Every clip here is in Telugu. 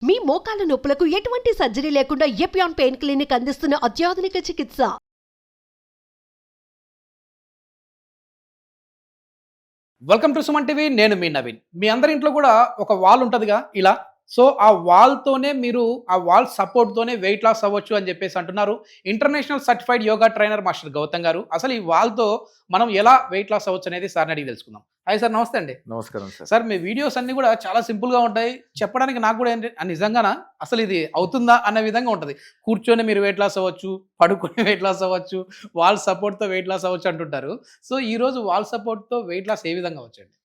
మీ మోకాల నొప్పులకు ఎటువంటి సర్జరీ లేకుండా ఎపియాన్ పెయిన్ క్లినిక్ అందిస్తున్న అత్యాధునిక చికిత్స. Welcome to Suman TV. నేను మీ నవీన్. మీ అందరి ఇంట్లో కూడా ఒక వాల్ ఉంటుందిగా ఇలా. సో ఆ వాల్తోనే మీరు ఆ వాల్ సపోర్ట్తోనే వెయిట్ లాస్ అవ్వచ్చు అని చెప్పేసి అంటున్నారు international certified yoga trainer master Gautam గారు. అసలు ఈ వాల్తో మనం ఎలా వెయిట్ లాస్ అవ్వచ్చు అనేది సార్ని అడిగి తెలుసుకుందాం. హాయ్ సార్, నమస్తే అండి. నమస్కారం సార్. సార్, మీ వీడియోస్ అన్ని కూడా చాలా సింపుల్గా ఉంటాయి. చెప్పడానికి నాకు కూడా ఏంటి నిజంగానా అసలు ఇది అవుతుందా అన్న విధంగా ఉంటుంది. కూర్చొని మీరు వెయిట్ లాస్ అవ్వచ్చు, పడుకొని వెయిట్ లాస్ అవ్వచ్చు, వాల్ సపోర్ట్తో వెయిట్ లాస్ అవ్వచ్చు అంటుంటారు. సో ఈరోజు వాల్ సపోర్ట్తో వెయిట్ లాస్ ఏ విధంగా అవ్వచ్చండి?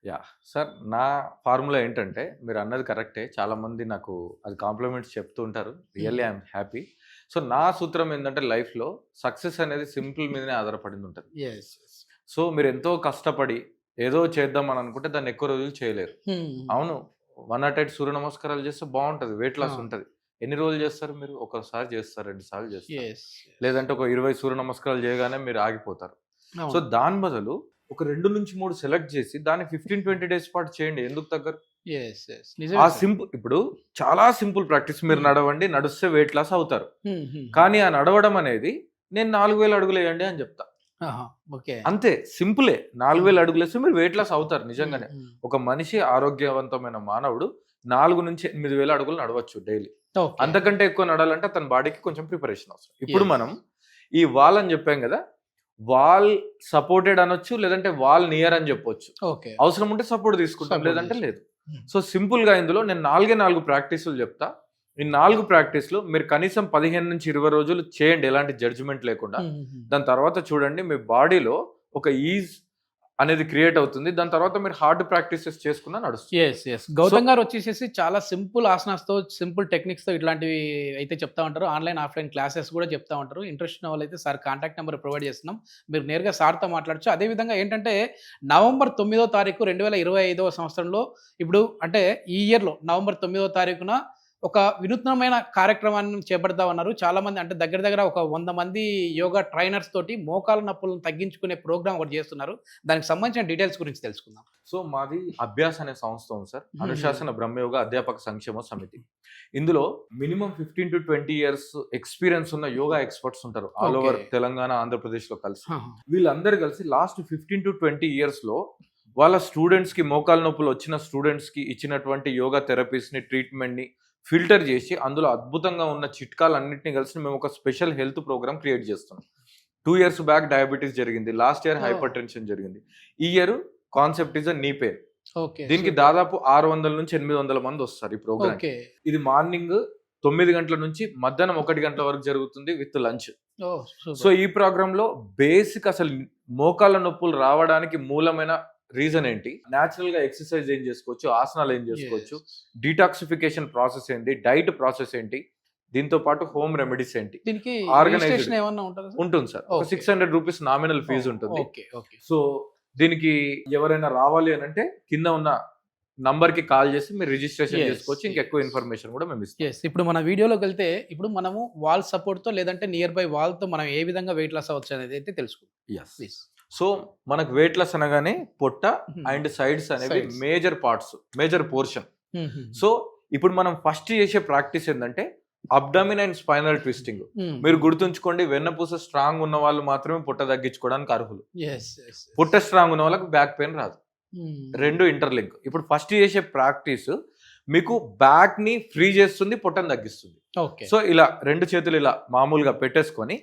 యా సార్, నా ఫార్ములా ఏంటంటే మీరు అన్నది కరెక్టే. చాలామంది నాకు అది కాంప్లిమెంట్స్ చెప్తూ ఉంటారు. Really I'm happy. సో నా సూత్రం ఏంటంటే లైఫ్లో సక్సెస్ అనేది సింపుల్ మీదనే ఆధారపడింది ఉంటుంది. సో మీరు ఎంతో కష్టపడి ఏదో చేద్దామని అనుకుంటే దాన్ని ఎక్కువ రోజులు చేయలేరు. అవును, 108 సూర్య నమస్కారాలు చేస్తే బాగుంటుంది, వెయిట్ లాస్ ఉంటుంది. ఎన్ని రోజులు చేస్తారు మీరు? ఒకసారి చేస్తారు, 2 సార్లు చేస్తారు, లేదంటే ఒక 20 సూర్య నమస్కారాలు చేయగానే మీరు ఆగిపోతారు. సో దాని బదులు ఒక 2 నుంచి 3 సెలెక్ట్ చేసి దాన్ని 15-20 డేస్ పాటు చేయండి. ఎందుకు తగ్గరు? ఆ సింపుల్, ఇప్పుడు చాలా సింపుల్ ప్రాక్టీస్. మీరు నడవండి, నడుస్తే వెయిట్ లాస్ అవుతారు. కానీ ఆ నడవడం అనేది నేను 4000 అడుగులు వేయండి అని చెప్తా. అంతే, సింపులే. 4000 అడుగులు వేస్తే మీరు వెయిట్ లాస్ అవుతారు నిజంగానే. ఒక మనిషి ఆరోగ్యవంతమైన మానవుడు 4 నుంచి 8000 అడుగులు నడవచ్చు డైలీ. అంతకంటే ఎక్కువ నడాలంటే తన బాడీకి కొంచెం ప్రిపరేషన్ అవసరం. ఇప్పుడు మనం ఈ వాల్ అని చెప్పాం కదా, వాల్ సపోర్టెడ్ అనొచ్చు, లేదంటే వాల్ నియర్ అని చెప్పొచ్చు. అవసరం ఉంటే సపోర్ట్ తీసుకుంటాం, లేదంటే లేదు. సో సింపుల్ గా ఇందులో నేను 4 ప్రాక్టీసులు చెప్తా. ఈ 4 ప్రాక్టీస్లు మీరు కనీసం 15 నుంచి 20 రోజులు చేయండి, ఎలాంటి జడ్జిమెంట్ లేకుండా. దాని తర్వాత చూడండి మీ బాడీలో ఒక ఈజ్ అనేది క్రియేట్ అవుతుంది. దాని తర్వాత మీరు హార్డ్ ప్రాక్టీసెస్ చేసుకున్నా నడుస్తుంది. గౌతమ్ గారు వచ్చేసి చాలా సింపుల్ ఆసనాస్తో, సింపుల్ టెక్నిక్స్తో ఇట్లాంటివి అయితే చెప్తా ఉంటారు. ఆన్లైన్ ఆఫ్లైన్ క్లాసెస్ కూడా చెప్తా ఉంటారు. ఇంట్రెస్ట్ ఉన్న వాళ్ళైతే సార్ కాంటాక్ట్ నెంబర్ ప్రొవైడ్ చేస్తున్నాం, మీరు నేరుగా సార్తో మాట్లాడచ్చు. అదేవిధంగా ఏంటంటే నవంబర్ 9వ తారీఖు 2025వ సంవత్సరంలో, ఇప్పుడు అంటే ఈ ఇయర్లో నవంబర్ 9వ తారీఖున ఒక వినూత్నమైన కార్యక్రమాన్ని చేపడతా ఉన్నారు. చాలా మంది అంటే దగ్గర ఒక 100 మంది యోగా ట్రైనర్స్ తోటి మోకాల నొప్పులను తగ్గించుకునే ప్రోగ్రామ్ ఒకటి చేస్తున్నారు. దానికి సంబంధించిన డీటెయిల్స్ గురించి తెలుసుకుందాం. సో మాది అభ్యాస్ అనే సంస్థ ఉంది సార్, అనుశాసన బ్రహ్మయోగ అధ్యాపక సంక్షేమ సమితి. ఇందులో మినిమం 15 to 20 years ఎక్స్పీరియన్స్ ఉన్న యోగా ఎక్స్పర్ట్స్ ఉంటారు ఆల్ ఓవర్ తెలంగాణ, ఆంధ్రప్రదేశ్ లో కలిసి. వీళ్ళందరూ కలిసి లాస్ట్ 15 to 20 years లో వాళ్ళ స్టూడెంట్స్ కి, మోకాల నొప్పులు వచ్చిన స్టూడెంట్స్ కి ఇచ్చినటువంటి యోగా థెరపీస్ ని, ట్రీట్మెంట్ ని ఫిల్టర్ చేసి అందులో అద్భుతంగా ఉన్న చిట్కాలన్నింటినీ కలిసి మేము ఒక స్పెషల్ హెల్త్ ప్రోగ్రామ్ క్రియేట్ చేస్తున్నాం. 2 years బ్యాక్ డయాబెటీస్ జరిగింది, లాస్ట్ ఇయర్ హైపర్ టెన్షన్ జరిగింది, ఈ year concept is knee pain. దీనికి దాదాపు 600 నుంచి 800 మంది వస్తారు ఈ ప్రోగ్రామ్. ఇది మార్నింగ్ 9 గంటల నుంచి మధ్యాహ్నం 1 గంటల వరకు జరుగుతుంది విత్ లంచ్. సో ఈ ప్రోగ్రామ్ లో బేసిక్ అసలు మోకాళ్ళ నొప్పులు రావడానికి మూలమైన రీజన్ ఏంటి, న్యాచురల్ గా ఎక్సర్సైజ్ ఏం చేసుకోవచ్చు, ఆసనాలు ఏం చేసుకోవచ్చు, డీటాక్సిఫికేషన్ ప్రాసెస్ ఏంటి, డైట్ ప్రాసెస్ ఏంటి, దీంతో పాటు హోమ్ రెమెడీస్ ఏంటి, ఆర్గనైజేషన్ ఉంటుంది సార్. 600 రూపీస్ నామినల్ ఫీజు ఉంటుంది. సో దీనికి ఎవరైనా రావాలి అని అంటే కింద ఉన్న నంబర్ కి కాల్ చేసి మీరు రిజిస్ట్రేషన్ చేసుకోవచ్చు. ఇంకెక్కువ ఇన్ఫర్మేషన్ కూడా మేము ఇస్తాం. ఇప్పుడు మన వీడియోలోకి వెళ్తే, ఇప్పుడు మనము వాల్ సపోర్ట్ తో లేదంటే నియర్ బై వాల్ తో మనం ఏ విధంగా వెయిట్ లాస్ అవ్వచ్చు అనేది అయితే తెలుసుకుందాం. సో మనకు వెయిట్ లాస్ అనగానే పొట్ట అండ్ సైడ్స్ అనేవి major parts, major portion. So ఇప్పుడు మనం ఫస్ట్ చేసే ప్రాక్టీస్ ఏంటంటే అబ్డామిన్ అండ్ స్పైనల్ ట్విస్టింగ్. మీరు గుర్తుంచుకోండి, వెన్నపూస స్ట్రాంగ్ ఉన్న వాళ్ళు మాత్రమే పొట్ట తగ్గించుకోవడానికి అర్హులు. పొట్ట స్ట్రాంగ్ ఉన్న వాళ్ళకి బ్యాక్ పెయిన్ రాదు. రెండు ఇంటర్లింక్. ఇప్పుడు ఫస్ట్ చేసే ప్రాక్టీస్ మీకు బ్యాక్ ని ఫ్రీ చేస్తుంది, పొట్టను తగ్గిస్తుంది. సో ఇలా 2 చేతులు ఇలా మామూలుగా పెట్టేసుకొని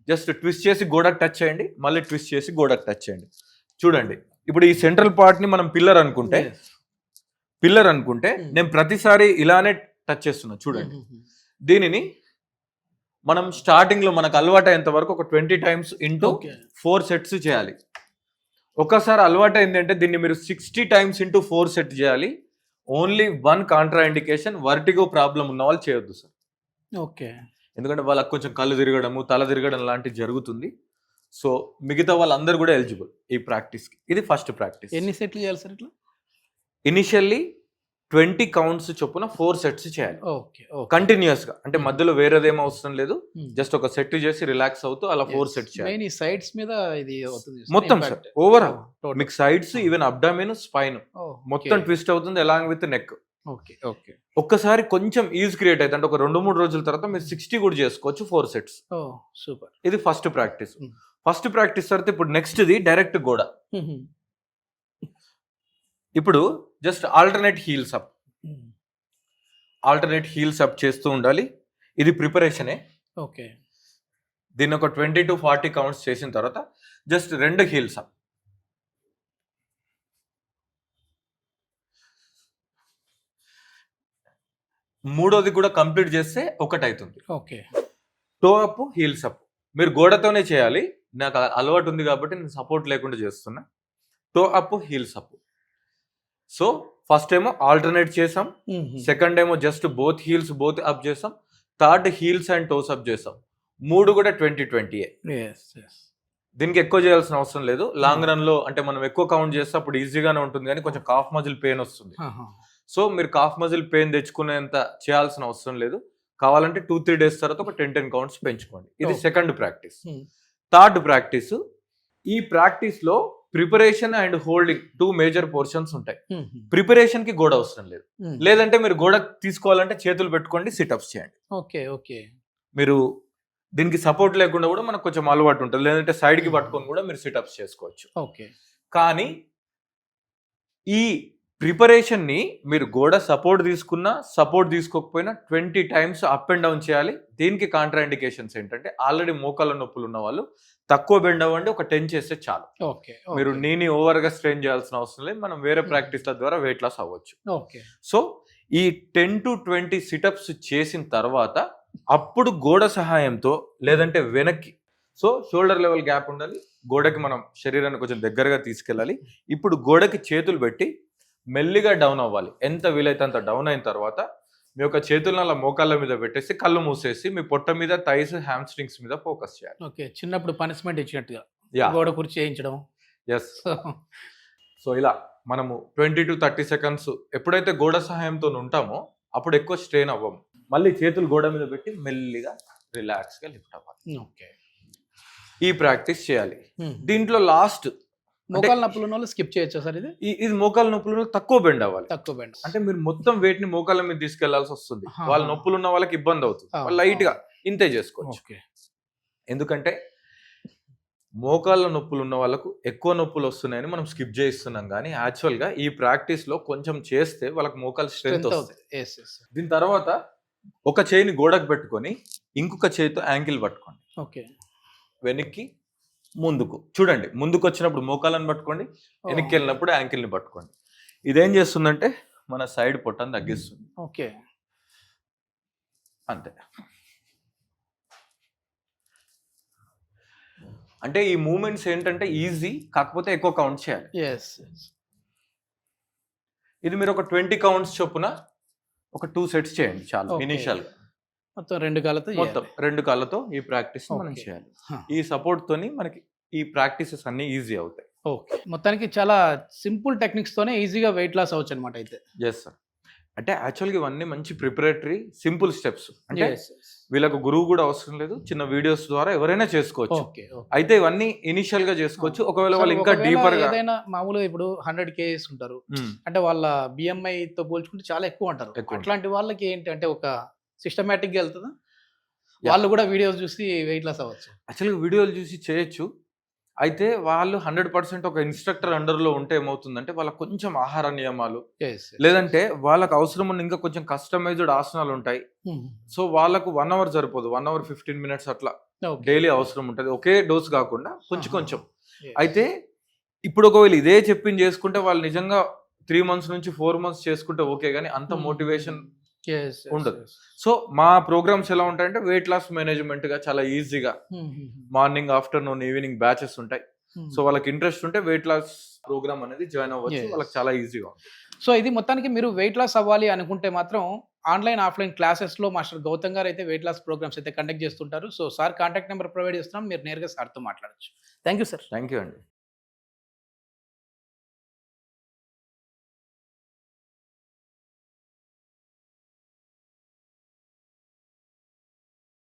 జస్ట్ ట్విస్ట్ చేసి గోడకు టచ్ చేయండి, మళ్ళీ ట్విస్ట్ చేసి గోడకు టచ్ చేయండి. చూడండి, ఇప్పుడు ఈ సెంట్రల్ పార్ట్ ని మనం పిల్లర్ అనుకుంటే నేను ప్రతిసారి ఇలానే టచ్ చేస్తున్నా. చూడండి, దీనిని మనం స్టార్టింగ్ లో మనకు అలవాటు అయ్యేంత వరకు ఒక 20 times ఇంటూ 4 sets చేయాలి. ఒకసారి అలవాటు అయింది అంటే దీన్ని మీరు 60 times ఇంటూ 4 set చేయాలి. Only 1 Contra indication, vertigo problem ఉన్న వాళ్ళు చేయొద్దు సార్. ఎందుకంటే వాళ్ళకి కొంచెం కళ్ళు తిరగడము, తల తిరగడం లాంటివి జరుగుతుంది. సో మిగతా వాళ్ళందరూ కూడా ఎలిజిబుల్ ఈ ప్రాక్టీస్కి. ఇది ఫస్ట్ ప్రాక్టీస్. ఎన్ని సెట్లు చేయాలి సార్ ఇట్లా? ఇనిషియల్లీ 20 counts చొప్పున 4 sets చేయాలి కంటిన్యూస్ గా. అంటే మధ్యలో వేరేదేం అవసరం లేదు, జస్ట్ ఒక సెట్ చేసి రిలాక్స్ అవుతూ అలా 4 sets చేయాలి. సైడ్స్ మీద ఇది మొత్తం సార్ ఓవరాల్ మీకు సైడ్స్, ఈవెన్ అబ్డామిన్, స్పైన్ మొత్తం ట్విస్ట్ అవుతుంది along with neck. Okay. Okay. ఒక్కసారి కొంచెం ఈజ్ క్రియేట్ అయితే అంటే ఒక 2-3 రోజుల తర్వాత మీరు 60 కూడా చేసుకోవచ్చు 4 సెట్స్. ఓహ్! సూపర్. ఇది ఫస్ట్ ప్రాక్టీస్. హ్మ్. ఫస్ట్ ప్రాక్టీస్ తర్వాత ఇప్పుడు నెక్స్ట్‌ది డైరెక్ట్ గోడ. ఇప్పుడు just alternate heels up. Alternate heels up చేస్తూ ఉండాలి. ఇది ప్రిపరేషనే. ఓకే. దీన్ని ఒక 20-40 కౌంట్స్ చేసిన తర్వాత జస్ట్ 2 హీల్స్ అప్. మూడోది కూడా కంప్లీట్ చేస్తే ఒకటైతుంది. Okay. Toe up heels up. మీరు గోడతోనే చేయాలి. నాకు అలవాటు ఉంది కాబట్టి నేను సపోర్ట్ లేకుండా చేస్తున్నా. Toe up heels up. So first ఏమో ఆల్టర్నేట్ చేసాం, సెకండ్ ఏమో just both heels both up చేసాం, third heels and toes up చేసాం. 3 కూడా 20-20. దీనికి ఎక్కువ చేయాల్సిన అవసరం లేదు. లాంగ్ రన్ లో అంటే మనం ఎక్కువ కౌంట్ చేస్తే అప్పుడు ఈజీగానే ఉంటుంది కానీ కొంచెం కాఫ్ మజిల్ పెయిన్ వస్తుంది. సో మీరు కాఫ్ మజిల్ పెయిన్ తెచ్చుకునేంత చేయాల్సిన అవసరం లేదు. కావాలంటే 2-3 డేస్ తర్వాత ఒక 10 కౌంట్స్ పెంచుకోండి. ఇది సెకండ్ ప్రాక్టీస్. థర్డ్ ప్రాక్టీస్, ఈ ప్రాక్టీస్ లో preparation and holding 2 major portions ఉంటాయి. ప్రిపరేషన్ కి గోడ అవసరం లేదు. లేదంటే మీరు గోడ తీసుకోవాలంటే చేతులు పెట్టుకోండి, సిట్అప్స్ చేయండి. ఓకే. ఓకే. మీరు దీనికి సపోర్ట్ లేకుండా కూడా మనకు కొంచెం అలవాటు ఉంటుంది. లేదంటే సైడ్ కి పట్టుకొని కూడా మీరు సిట్అప్స్ చేసుకోవచ్చు. ఓకే. కానీ ఈ ప్రిపరేషన్ ని మీరు గోడ సపోర్ట్ తీసుకున్నా సపోర్ట్ తీసుకోకపోయినా 20 టైమ్స్ అప్ అండ్ డౌన్ చేయాలి. దీనికి కాంట్రా ఇండికేషన్స్ ఏంటంటే ఆల్రెడీ మోకాళ్ళ నొప్పులు ఉన్న వాళ్ళు తక్కువ బెండ్ అవ్వండి, ఒక 10 చేస్తే చాలు. ఓకే. మీరు నీని ఓవర్ గా స్ట్రెయిన్ చేయాల్సిన అవసరం లేదు. మనం వేరే ప్రాక్టీస్ల ద్వారా వెయిట్ లాస్ అవ్వచ్చు. ఓకే. సో ఈ 10-20 సిటప్స్ చేసిన తర్వాత అప్పుడు గోడ సహాయంతో లేదంటే వెనక్కి, సో షోల్డర్ లెవెల్ గ్యాప్ ఉండాలి, గోడకి మనం శరీరాన్ని కొంచెం దగ్గరగా తీసుకెళ్ళాలి. ఇప్పుడు గోడకి చేతులు పెట్టి మెల్లిగా డౌన్ అవ్వాలి. ఎంత వీలైతే అంత డౌన్ అయిన తర్వాత మీ యొక్క చేతులను అలా మోకాళ్ళ మీద పెట్టేసి కళ్ళు మూసేసి మీ పొట్ట మీద, థైస్, హ్యామ్స్ట్రింగ్స్ మీద ఫోకస్ చేయాలి. ఓకే. చిన్నప్పుడు పనిష్మెంట్ ఇచ్చినట్టుగా యా, గోడ కుర్చీ చేయించడం. ఎస్. సో ఇలా మనము 20-30 సెకండ్స్ ఎప్పుడైతే గోడ సహాయంతో ఉంటామో అప్పుడు ఎక్కువ స్ట్రెయిన్ అవ్వము. మళ్ళీ చేతులు గోడ మీద పెట్టి మెల్లిగా రిలాక్స్ గా లిఫ్ట్ అవ్వాలి. ఓకే. ఈ ప్రాక్టీస్ చేయాలి. దీంట్లో లాస్ట్ మోకాళ్ళ నొప్పులు ఉన్న వాళ్ళు స్కిప్ చేయొచ్చా సార్? ఇది మోకాళ్ళ నొప్పులు తక్కువ బెండ్ అవ్వాలి. తక్కువ బెండ్ అంటే మీరు మొత్తం వెయిట్ ని మోకాళ్ళ మీద తీసుకెళ్లాల్సి వస్తుంది. వాళ్ళ నొప్పులు ఉన్న వాళ్ళకి ఇబ్బంది అవుతుంది. లైట్ గా ఇంతే చేసుకోవచ్చు. ఎందుకంటే మోకాళ్ళ నొప్పులు ఉన్న వాళ్ళకు ఎక్కువ నొప్పులు వస్తున్నాయని మనం స్కిప్ చేయిస్తున్నాం. కానీ యాక్చువల్ గా ఈ ప్రాక్టీస్ లో కొంచెం చేస్తే వాళ్ళకి మోకాళ్ళ స్ట్రెంత్ వస్తుంది. దీని తర్వాత ఒక చేయిని గోడకు పెట్టుకొని ఇంకొక చేయితో యాంకిల్ పట్టుకోండి. ఓకే. వెనక్కి ముందుకు చూడండి. ముందుకు వచ్చినప్పుడు మోకాళ్ళని పట్టుకోండి, వెనక్కి వెళ్ళినప్పుడు యాంకిల్ని పట్టుకోండి. ఇదేం చేస్తుందంటే మన సైడ్ పొట్టను తగ్గిస్తుంది. ఓకే. అంతే. అంటే ఈ మూమెంట్స్ ఏంటంటే ఈజీ, కాకపోతే ఎక్కువ కౌంట్ చేయాలి. ఇది మీరు ఒక 20 కౌంట్స్ చొప్పున ఒక 2 సెట్స్ చేయండి చాలు. ఇనిషియల్ మొత్తం 2 కాళ్ళతో మొత్తం 2 కాళ్ళతో ఈ ప్రాక్టీస్ మనం చేయాలి. ఈ సపోర్ట్ తోని మనకి ఈ ప్రాక్టీసెస్ అన్ని ఈజీ అవుతాయి. ఓకే. మొత్తానికి చాలా సింపుల్ టెక్నిక్స్ తోనే ఈజీగా వెయిట్ లాస్ అవ్వచ్చు అనమాట అయితే. Yes sir. అంటే యాక్చువల్గా ఇవన్నీ మంచి ప్రిపరేటరీ సింపుల్ స్టెప్స్. అంటే వీళ్ళకు గురువు కూడా అవసరం లేదు, చిన్న వీడియోస్ ద్వారా ఎవరైనా చేసుకోవచ్చు. అయితే ఇవన్నీ ఇనిషియల్ గా చేసుకోవచ్చు. ఒకవేళ వాళ్ళు ఇంకా డీపర్ గా ఏదైనా మామూలుగా ఇప్పుడు 100 kgs ఉంటారు, అంటే వాళ్ళ BMI తో పోల్చుకుంటే చాలా ఎక్కువ అంటారు. అట్లాంటి వాళ్ళకి ఏంటి అంటే ఒక సిస్టమేటిక్ గా వెళ్తుందా? వాళ్ళు కూడా వీడియోస్ చూసి వెయిట్ లాస్ అవ్వచ్చు. యాక్చువల్గా వీడియోలు చూసి చేయొచ్చు. అయితే వాళ్ళు 100% ఒక ఇన్స్ట్రక్టర్ అండర్ లో ఉంటే ఏమవుతుందంటే వాళ్ళకి కొంచెం ఆహార నియమాలు, లేదంటే వాళ్ళకి అవసరం ఉన్న ఇంకా కొంచెం కస్టమైజ్డ్ ఆసనాలు ఉంటాయి. సో వాళ్ళకు 1 hour సరిపోదు, 1 hour 15 minutes అట్లా డైలీ అవసరం ఉంటుంది. ఒకే డోస్ కాకుండా కొంచెం కొంచెం. అయితే ఇప్పుడు ఒకవేళ ఇదే చెప్పింది చేసుకుంటే వాళ్ళు నిజంగా 3 months నుంచి 4 months చేసుకుంటే ఓకే, కానీ అంత మోటివేషన్ ఉండదు. సో మా ప్రోగ్రామ్స్ ఎలా ఉంటాయంటే వెయిట్ లాస్ మేనేజ్మెంట్ గా చాలా ఈజీగా మార్నింగ్, ఆఫ్టర్నూన్, ఈవినింగ్ బ్యాచెస్ ఉంటాయి. సో వాళ్ళకి ఇంట్రెస్ట్ ఉంటే వెయిట్ లాస్ ప్రోగ్రామ్ అనేది జాయిన్ అవ్వచ్చు. వాళ్ళకి చాలా ఈజీగా ఉంటుంది. సో ఇది మొత్తానికి మీరు వెయిట్ లాస్ అవ్వాలి అనుకుంటే మాత్రం ఆన్లైన్, ఆఫ్లైన్ క్లాసెస్ లో మాస్టర్ గౌతమ్ గారు అయితే వెయిట్ లాస్ ప్రోగ్రామ్స్ అయితే కండక్ట్ చేస్తుంటారు. So sir contact number provide చేస్తున్నాం, మీరు నేరుగా సార్తో మాట్లాడచ్చు. Thank you sir. Thank you అండి.